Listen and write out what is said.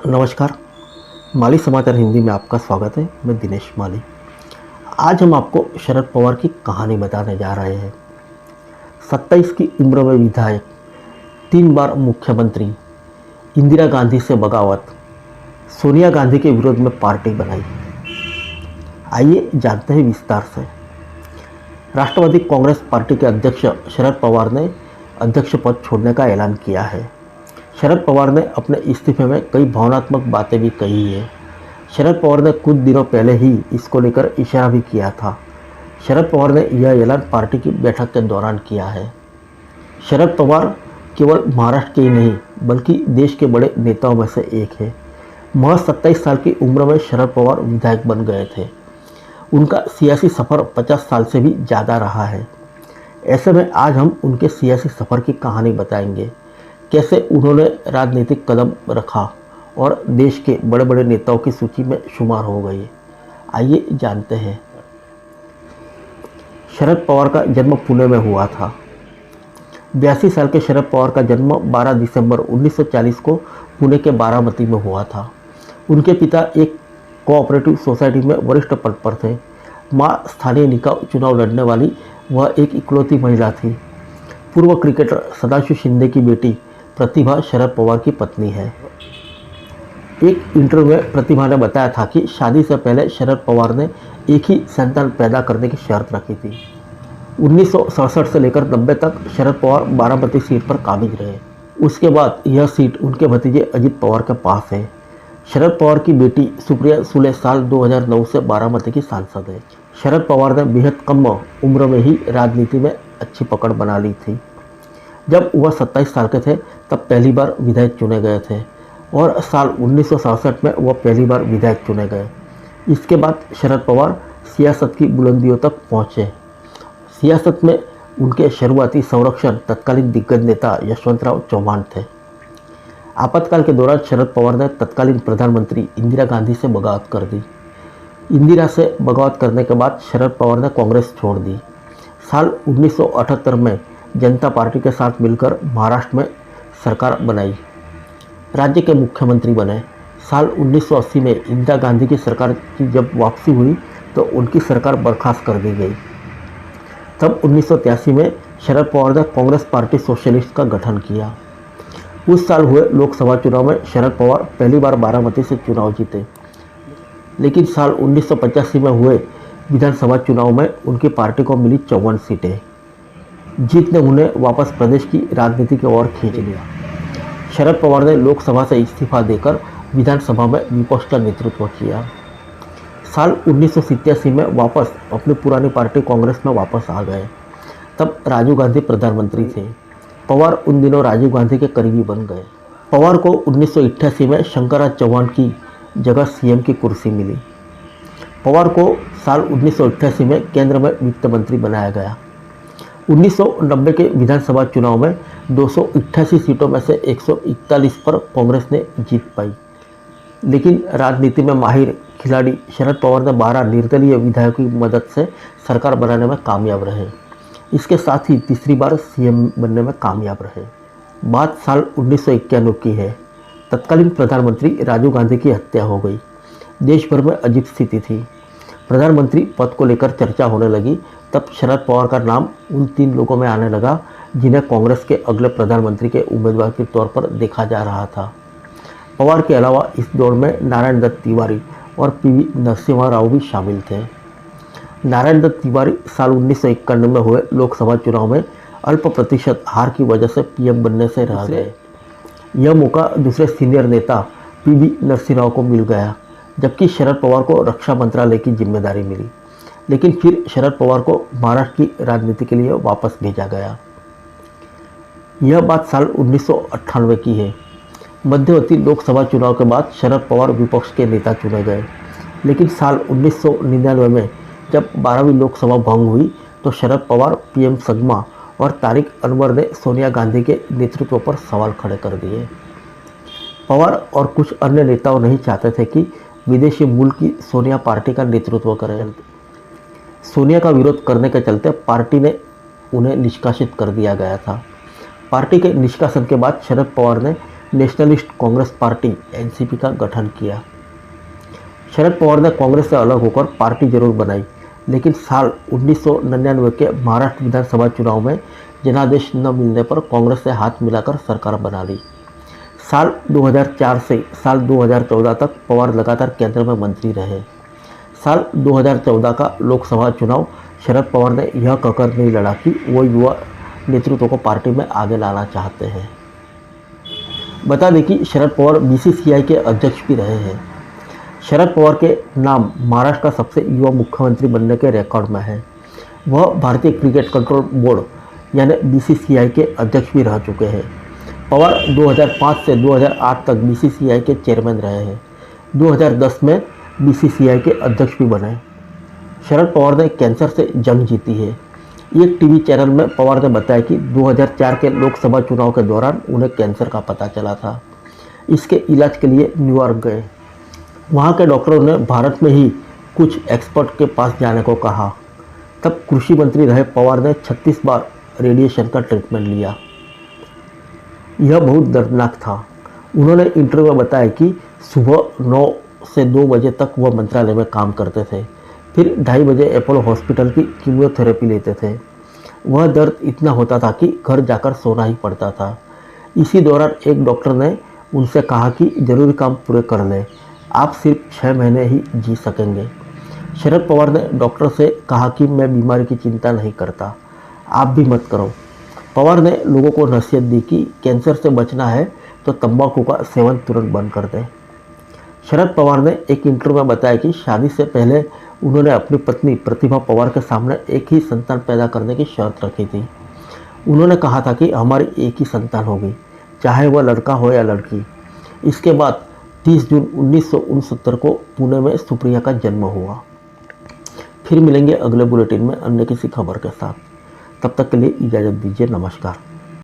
नमस्कार। माली समाचार हिंदी में आपका स्वागत है। मैं दिनेश माली। आज हम आपको शरद पवार की कहानी बताने जा रहे हैं। 27 की उम्र में विधायक, 3 बार मुख्यमंत्री, इंदिरा गांधी से बगावत, सोनिया गांधी के विरोध में पार्टी बनाई। आइए जानते हैं विस्तार से। राष्ट्रवादी कांग्रेस पार्टी के अध्यक्ष शरद पवार ने अध्यक्ष पद छोड़ने का ऐलान किया है। शरद पवार ने अपने इस्तीफे में कई भावनात्मक बातें भी कही है। शरद पवार ने कुछ दिनों पहले ही इसको लेकर इशारा भी किया था। शरद पवार ने यह ऐलान पार्टी की बैठक के दौरान किया है। शरद पवार केवल महाराष्ट्र के ही नहीं बल्कि देश के बड़े नेताओं में से एक है। महज 27 साल की उम्र में शरद पवार विधायक बन गए थे। उनका सियासी सफ़र 50 साल से भी ज़्यादा रहा है। ऐसे में आज हम उनके सियासी सफ़र की कहानी बताएंगे, कैसे उन्होंने राजनीतिक कदम रखा और देश के बड़े बड़े नेताओं की सूची में शुमार हो गए। आइए जानते हैं। शरद पवार का जन्म पुणे में हुआ था। 82 साल के शरद पवार का जन्म 12 दिसंबर 1940 को पुणे के बारामती में हुआ था। उनके पिता एक कोऑपरेटिव सोसाइटी में वरिष्ठ पद पर थे। माँ स्थानीय निकाय चुनाव लड़ने वाली वह एक इकलौती महिला थी। पूर्व क्रिकेटर सदाशिव शिंदे की बेटी प्रतिभा शरद पवार की पत्नी है। एक इंटरव्यू में प्रतिभा ने बताया था कि शादी से पहले शरद पवार ने एक ही संतान पैदा करने की शर्त रखी थी। 1967 से लेकर 90 तक शरद पवार बारामती सीट पर काबिज रहे। उसके बाद यह सीट उनके भतीजे अजित पवार के पास है। शरद पवार की बेटी सुप्रिया सुले साल 2009 से बारामती की सांसद है। शरद पवार ने बेहद कम उम्र में ही राजनीति में अच्छी पकड़ बना ली थी। जब वह 27 साल के थे तब पहली बार विधायक चुने गए थे और साल 1967 में वह पहली बार विधायक चुने गए। इसके बाद शरद पवार सियासत की बुलंदियों तक पहुँचे। सियासत में उनके शुरुआती संरक्षण तत्कालीन दिग्गज नेता यशवंतराव चौहान थे। आपातकाल के दौरान शरद पवार ने तत्कालीन प्रधानमंत्री इंदिरा गांधी से बगावत कर दी। इंदिरा से बगावत करने के बाद शरद पवार ने कांग्रेस छोड़ दी। साल 1978 में जनता पार्टी के साथ मिलकर महाराष्ट्र में सरकार बनाई। राज्य के मुख्यमंत्री बने। साल 1980 में इंदिरा गांधी की सरकार की जब वापसी हुई तो उनकी सरकार बर्खास्त कर दी गई। तब 1983 में शरद पवार ने कांग्रेस पार्टी सोशलिस्ट का गठन किया। उस साल हुए लोकसभा चुनाव में शरद पवार पहली बार बारामती से चुनाव जीते, लेकिन साल 1985 में हुए विधानसभा चुनाव में उनकी पार्टी को मिली 54 सीटें। जीत ने उन्हें वापस प्रदेश की राजनीति की ओर खींच लिया। शरद पवार ने लोकसभा से इस्तीफा देकर विधानसभा में विपक्ष का नेतृत्व किया। साल 1987 में वापस अपनी पुरानी पार्टी कांग्रेस में वापस आ गए। तब राजीव गांधी प्रधानमंत्री थे। पवार उन दिनों राजीव गांधी के करीबी बन गए। पवार को 1988 में शंकरराज चौहान की जगह सीएम की कुर्सी मिली। पवार को साल 1988 में केंद्र में वित्त मंत्री बनाया गया। 1990 के विधानसभा चुनाव में 288 सीटों में से 141 पर कांग्रेस ने जीत पाई, लेकिन राजनीति में माहिर खिलाड़ी शरद पवार ने 12 निर्दलीय विधायकों की मदद से सरकार बनाने में कामयाब रहे। इसके साथ ही तीसरी बार सीएम बनने में कामयाब रहे। बात साल 1991 की है। तत्कालीन प्रधानमंत्री राजीव गांधी की हत्या हो गई। देश भर में अजीब स्थिति थी। प्रधानमंत्री पद को लेकर चर्चा होने लगी। तब शरद पवार का नाम उन 3 लोगों में आने लगा जिन्हें कांग्रेस के अगले प्रधानमंत्री के उम्मीदवार के तौर पर देखा जा रहा था। पवार के अलावा इस दौर में नारायण दत्त तिवारी और पीवी नरसिम्हा राव भी शामिल थे। नारायण दत्त तिवारी साल 1991 में हुए लोकसभा चुनाव में अल्प प्रतिशत हार की वजह से पीएम बनने से रह गए। यह मौका दूसरे सीनियर नेता पीवी नरसिम्हा राव को मिल गया, जबकि शरद पवार को रक्षा मंत्रालय की जिम्मेदारी मिली। लेकिन फिर शरद पवार को महाराष्ट्र की राजनीति के लिए वापस भेजा गया। यह बात साल 1998 की है। मध्यवर्ती लोकसभा चुनाव के बाद शरद पवार विपक्ष के नेता चुने गए, लेकिन साल 1999 में जब 12वीं लोकसभा भंग हुई तो शरद पवार, पीएम सगमा और तारिक अनवर ने सोनिया गांधी के नेतृत्व पर सवाल खड़े कर दिए। पवार और कुछ अन्य नेताओं नहीं चाहते थे कि विदेशी मूल की सोनिया पार्टी का नेतृत्व करें। सोनिया का विरोध करने के चलते पार्टी ने उन्हें निष्कासित कर दिया गया था। पार्टी के निष्कासन के बाद शरद पवार ने नेशनलिस्ट कांग्रेस पार्टी एनसीपी का गठन किया। शरद पवार ने कांग्रेस से अलग होकर पार्टी जरूर बनाई, लेकिन साल 1999 के महाराष्ट्र विधानसभा चुनाव में जनादेश न मिलने पर कांग्रेस से हाथ मिलाकर सरकार बना ली। साल 2004 से साल 2014 तक पवार लगातार केंद्र में मंत्री रहे। साल 2014 का लोकसभा चुनाव शरद पवार ने यह कहकर नहीं लड़ा कि वो युवा नेतृत्व को पार्टी में आगे लाना चाहते हैं। बता दें कि शरद पवार बीसीसीआई के अध्यक्ष भी रहे हैं। शरद पवार के नाम महाराष्ट्र का सबसे युवा मुख्यमंत्री बनने के रिकॉर्ड में है। वह भारतीय क्रिकेट कंट्रोल बोर्ड यानी बीसीसीआई के अध्यक्ष भी रह चुके हैं। पवार 2005 से 2008 तक बीसीसीआई के चेयरमैन रहे हैं। 2010 में बीसीसीआई के अध्यक्ष भी बने। शरद पवार ने कैंसर से जंग जीती है। एक टीवी चैनल में पवार ने बताया कि 2004 के लोकसभा चुनाव के दौरान उन्हें कैंसर का पता चला था। इसके इलाज के लिए न्यूयॉर्क गए। वहाँ के डॉक्टरों ने भारत में ही कुछ एक्सपर्ट के पास जाने को कहा। तब कृषि मंत्री रहे पवार ने 36 बार रेडिएशन का ट्रीटमेंट लिया। यह बहुत दर्दनाक था। उन्होंने इंटरव्यू में बताया कि सुबह 9 से 2 बजे तक वह मंत्रालय में काम करते थे, फिर 2:30 बजे अपोलो हॉस्पिटल की कीमोथेरेपी लेते थे। वह दर्द इतना होता था कि घर जाकर सोना ही पड़ता था। इसी दौरान एक डॉक्टर ने उनसे कहा कि जरूरी काम पूरे कर लें, आप सिर्फ 6 महीने ही जी सकेंगे। शरद पवार ने डॉक्टर से कहा कि मैं बीमारी की चिंता नहीं करता, आप भी मत करो। पवार ने लोगों को नसीहत दी कि कैंसर से बचना है तो तंबाकू का सेवन तुरंत बंद कर दें। शरद पवार ने एक इंटरव्यू में बताया कि शादी से पहले उन्होंने अपनी पत्नी प्रतिभा पवार के सामने एक ही संतान पैदा करने की शर्त रखी थी। उन्होंने कहा था कि हमारी एक ही संतान होगी, चाहे वह लड़का हो या लड़की। इसके बाद 30 जून 1969 को पुणे में सुप्रिया का जन्म हुआ। फिर मिलेंगे अगले बुलेटिन में अन्य किसी खबर के साथ। तब तक के लिए इजाज़त दीजिए। नमस्कार।